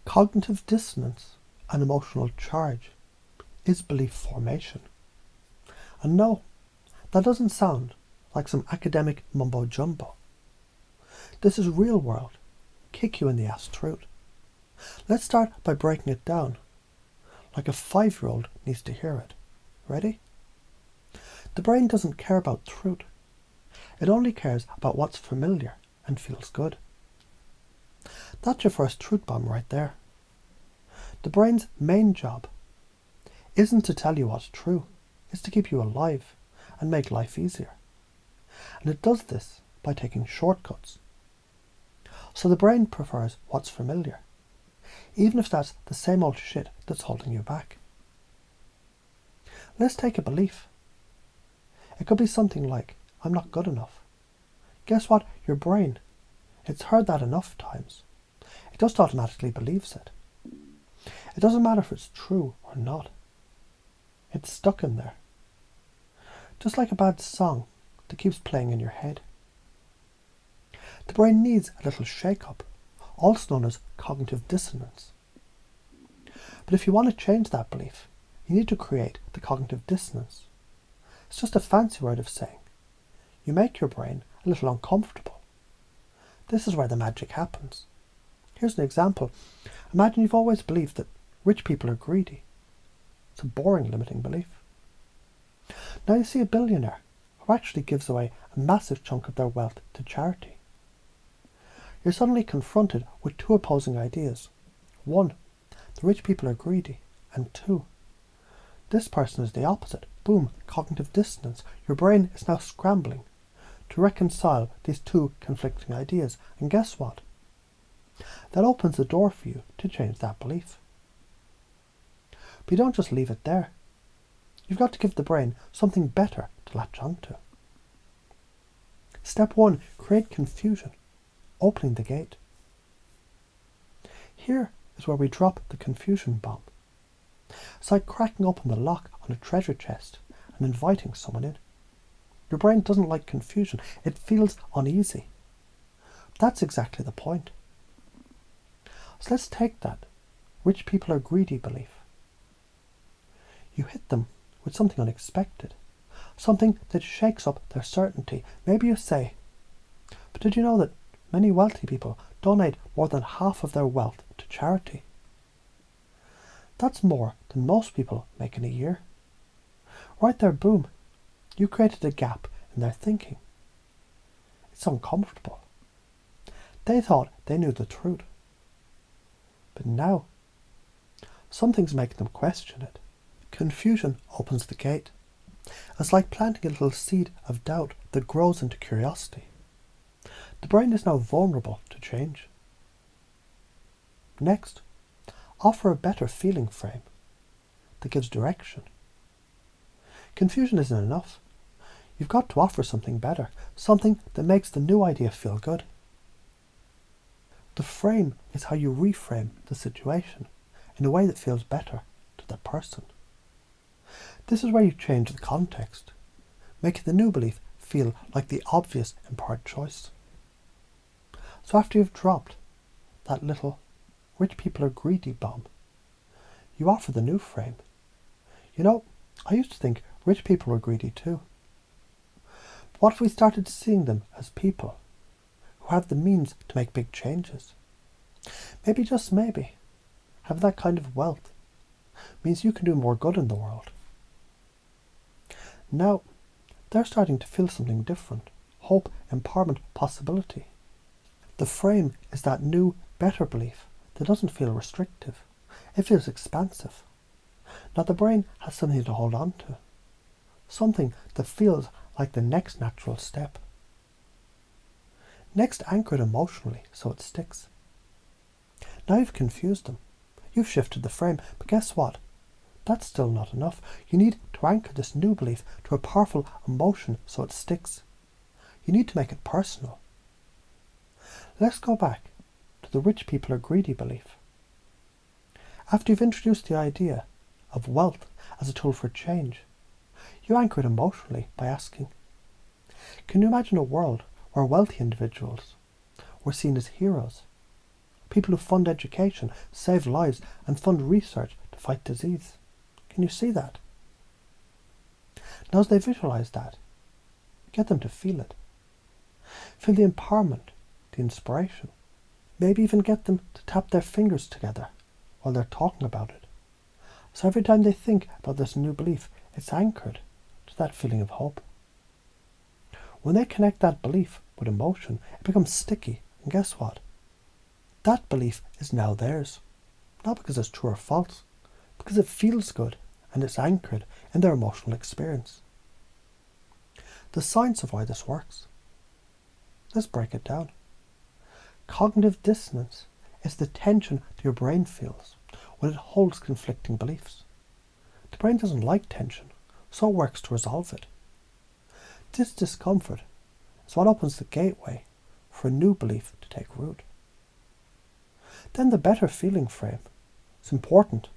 Cognitive dissonance and emotional charge is belief formation. And no, that doesn't sound like some academic mumbo-jumbo. This is real world, kick you in the ass truth. Let's start by breaking it down, like a 5-year-old needs to hear it. Ready? The brain doesn't care about truth. It only cares about what's familiar and feels good. That's your first truth bomb right there. The brain's main job isn't to tell you what's true, it's to keep you alive and make life easier. And it does this by taking shortcuts. So the brain prefers what's familiar, even if that's the same old shit that's holding you back. Let's take a belief. It could be something like, I'm not good enough. Guess what? Your brain, it's heard that enough times. It just automatically believes it. It doesn't matter if it's true or not. It's stuck in there. Just like a bad song that keeps playing in your head. The brain needs a little shake-up, also known as cognitive dissonance. But if you want to change that belief, you need to create the cognitive dissonance. It's just a fancy word of saying you make your brain a little uncomfortable. This is where the magic happens. Here's an example. Imagine you've always believed that rich people are greedy. It's a boring limiting belief. Now you see a billionaire who actually gives away a massive chunk of their wealth to charity. You're suddenly confronted with two opposing ideas. 1, the rich people are greedy. And 2, this person is the opposite. Boom, cognitive dissonance. Your brain is now scrambling to reconcile these two conflicting ideas. And guess what? That opens the door for you to change that belief. But you don't just leave it there. You've got to give the brain something better to latch onto. Step 1, create confusion, opening the gate. Here is where we drop the confusion bomb. It's like cracking open the lock on a treasure chest and inviting someone in. Your brain doesn't like confusion. It feels uneasy. That's exactly the point. So let's take that rich people are greedy belief. You hit them with something unexpected, something that shakes up their certainty. Maybe you say, but did you know that many wealthy people donate more than half of their wealth to charity? That's more than most people make in a year. Right there, boom, you created a gap in their thinking. It's uncomfortable. They thought they knew the truth. But now, something's making them question it. Confusion opens the gate. It's like planting a little seed of doubt that grows into curiosity. The brain is now vulnerable to change. Next, offer a better feeling frame that gives direction. Confusion isn't enough. You've got to offer something better, something that makes the new idea feel good. The frame is how you reframe the situation in a way that feels better to the person. This is where you change the context, making the new belief feel like the obvious empowered choice. So after you've dropped that little rich people are greedy bomb, you offer the new frame. You know, I used to think rich people were greedy too. But what if we started seeing them as people who have the means to make big changes? Maybe, just maybe, having that kind of wealth means you can do more good in the world. Now, they're starting to feel something different. Hope, empowerment, possibility. The frame is that new, better belief that doesn't feel restrictive. It feels expansive. Now the brain has something to hold on to. Something that feels like the next natural step. Next, anchor it emotionally so it sticks. Now you've confused them. You've shifted the frame, but guess what? That's still not enough. You need to anchor this new belief to a powerful emotion so it sticks. You need to make it personal. Let's go back to the rich people are greedy belief. After you've introduced the idea of wealth as a tool for change, you anchor it emotionally by asking, can you imagine a world where wealthy individuals were seen as heroes, People who fund education, save lives, and fund research to fight disease. Can you see that? Now as they visualize that, get them to feel it. Feel the empowerment, the inspiration. Maybe even get them to tap their fingers together while they're talking about it. So every time they think about this new belief, it's anchored to that feeling of hope. When they connect that belief with emotion, it becomes sticky. And guess what? That belief is now theirs. Not because it's true or false, because it feels good and it's anchored in their emotional experience. The science of why this works. Let's break it down. Cognitive dissonance is the tension your brain feels when it holds conflicting beliefs. The brain doesn't like tension, so it works to resolve it. This discomfort is what opens the gateway for a new belief to take root. Then the better feeling frame is important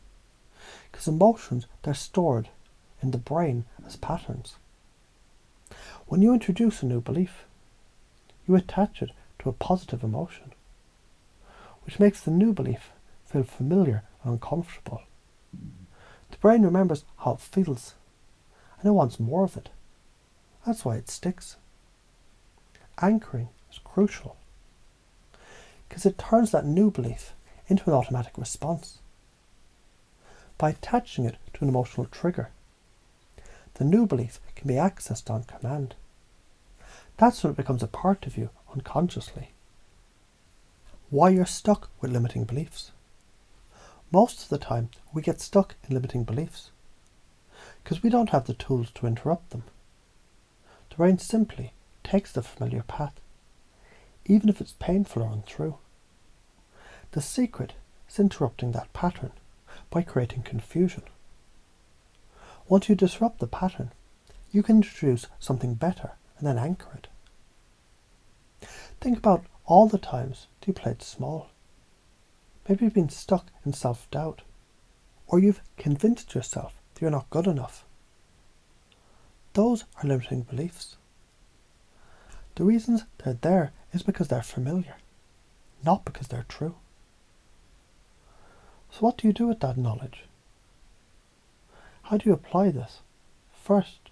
because emotions, they're stored in the brain as patterns. When you introduce a new belief, you attach it to a positive emotion, which makes the new belief feel familiar and uncomfortable. The brain remembers how it feels and it wants more of it. That's why it sticks. Anchoring is crucial because it turns that new belief into an automatic response. By attaching it to an emotional trigger, the new belief can be accessed on command. That's when it becomes a part of you unconsciously. Why you're stuck with limiting beliefs. Most of the time, we get stuck in limiting beliefs because we don't have the tools to interrupt them. The brain simply takes the familiar path, even if it's painful or untrue. The secret is interrupting that pattern by creating confusion. Once you disrupt the pattern, you can introduce something better and then anchor it. Think about all the times you played small. Maybe you've been stuck in self-doubt, or you've convinced yourself that you're not good enough. Those are limiting beliefs. The reasons they're there is because they're familiar, not because they're true. So what do you do with that knowledge? How do you apply this? First,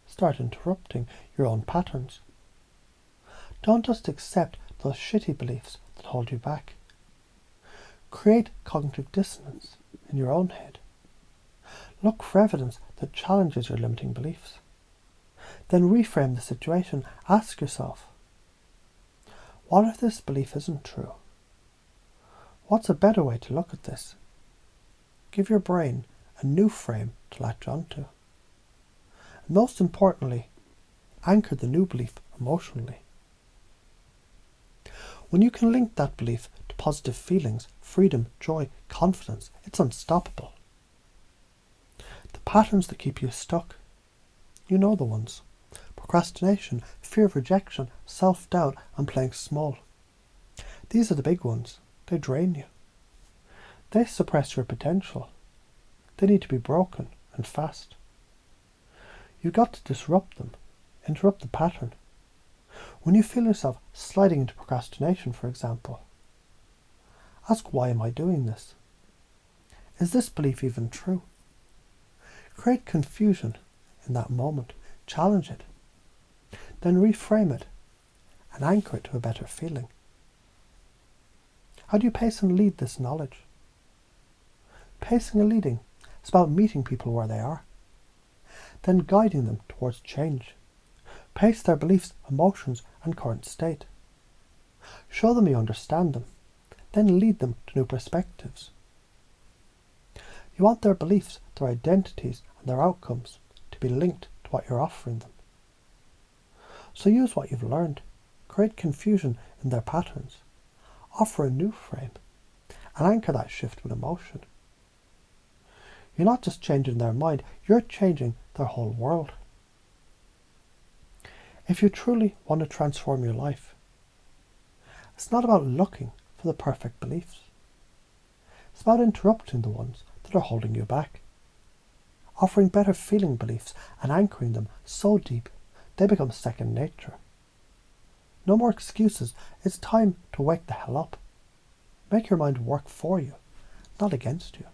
start interrupting your own patterns. Don't just accept those shitty beliefs that hold you back. Create cognitive dissonance in your own head. Look for evidence that challenges your limiting beliefs. Then reframe the situation. Ask yourself, what if this belief isn't true? What's a better way to look at this? Give your brain a new frame to latch onto. And most importantly, anchor the new belief emotionally. When you can link that belief to positive feelings, freedom, joy, confidence, it's unstoppable. The patterns that keep you stuck, you know the ones. Procrastination, fear of rejection, self-doubt, and playing small. These are the big ones. They drain you. They suppress your potential. They need to be broken, and fast. You've got to disrupt them, interrupt the pattern. When you feel yourself sliding into procrastination, for example, ask, why am I doing this? Is this belief even true? Create confusion in that moment. Challenge it. Then reframe it and anchor it to a better feeling. How do you pace and lead this knowledge? Pacing and leading is about meeting people where they are, then guiding them towards change. Pace their beliefs, emotions, and current state. Show them you understand them, then lead them to new perspectives. You want their beliefs, their identities, and their outcomes to be linked to what you're offering them. So use what you've learned, create confusion in their patterns, offer a new frame, and anchor that shift with emotion. You're not just changing their mind, you're changing their whole world. If you truly want to transform your life, it's not about looking for the perfect beliefs. It's about interrupting the ones that are holding you back, offering better feeling beliefs and anchoring them so deep they become second nature. No more excuses. It's time to wake the hell up. Make your mind work for you, not against you.